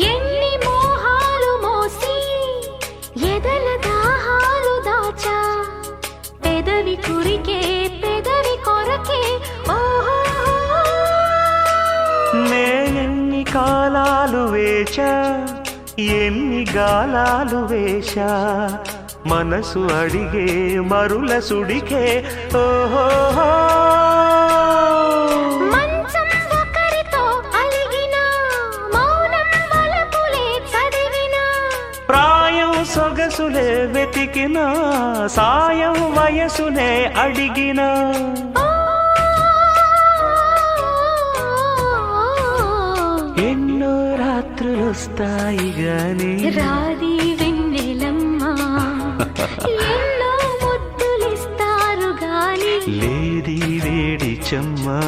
ఎన్ని మోహాలు మోసి ఎదల దాహాలు దాచా పెదవి కురికే పెదవి కొరకే ఓహో నేనెన్ని కాలాలు వేచా ఎన్ని గాలాలు వేశా మనసు అడిగే మరుల సుడికే ఓహో మంచం ఒకరితో అలిగిన మౌనం వలపులే చదివిన ప్రాయం సొగసులే వెతికిన సాయం వయసునే అడిగిన ఎన్నో రాత్రులొస్తాయి గాని రాది వెన్నెలమ్మా ఎన్నో ముద్దులిస్తారు గాని లేది వేడి చెమ్మా